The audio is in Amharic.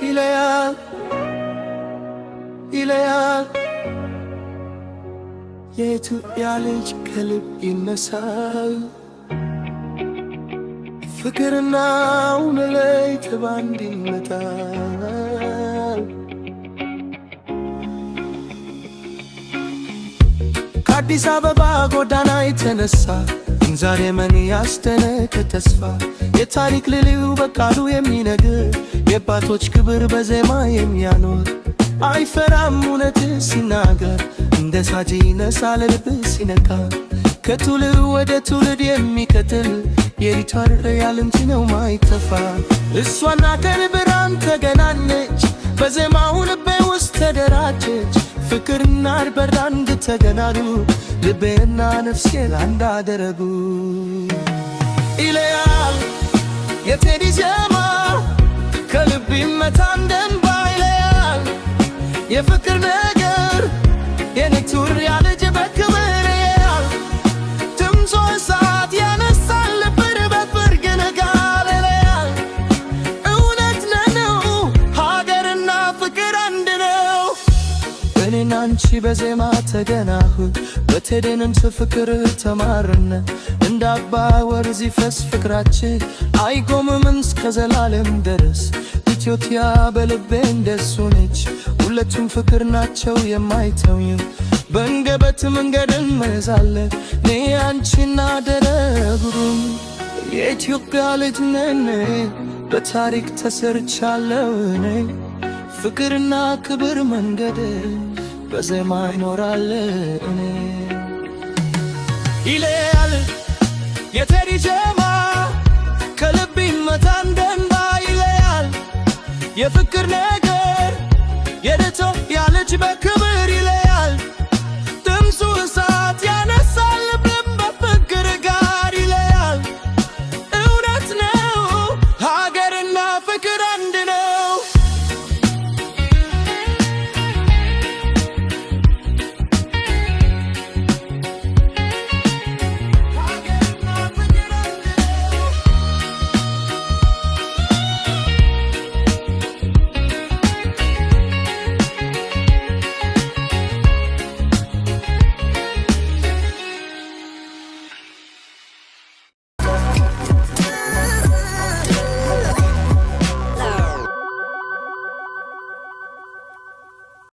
ይለያል ይለያል የኢትዮጵያ ልጅ ከልብ ይነሳል ፍቅርና እውነት ባንድ ይመጣል ከአዲስ አበባ ጎዳና የተነሳ ዛሬ ምን ያስደነቀ ተስፋ የታሪክ ልልዩ በቃሉ የሚነግር የአባቶች ክብር በዜማ የሚያኖር አይፈራም እውነት ሲናገር እንደ ሳጂ ይነሳል ልብ ሲነካ ከትውልድ ወደ ትውልድ የሚቀጥል የሪቷር ያልምት ነው ማይጠፋ እሷና ቀን ብርሃን ተገናኘች በዜማው ልቤ ውስጥ ተደራጀች ፍቅርና በራንድ ተገናኙ ልቤና ነፍሴ አንድ አደረጉ ይለያል የቴዲ ዜማ ከልብ ይመታ እንደ እንባ ይለያል የፍቅር ነገር የኔቱር ያልጅ በክብር ያል ድምፆ እሳት ያነሳል ልብን በፍርግ ነጋል ይለያል እውነት ነው ሀገርና ፍቅር አንድ ነው እኔና አንቺ በዜማ ተገናሁ በቴዲን ፍቅር ተማርነ እንደ አባይ ወንዝ ይፈስ ፍቅራችን አይቆምም እስከ ዘላለም ድረስ ኢትዮጵያ በልቤ እንደሱ ነች ሁለቱም ፍቅር ናቸው የማይተውኝ በእንገበት መንገድ እንመዛለን እኔ አንቺና ደረጉሩም የኢትዮጵያ ልጅ ነን በታሪክ ተሰርቻለሁ እኔ ፍቅርና ክብር መንገድ በዜማ ይኖራል እኔ ይለያል የቴዲ ዜማ ከልብ ይመታ እንደ እንባ ይለያል የፍቅር ነገር የኢትዮጵያ ልጅ በክብር ይለያል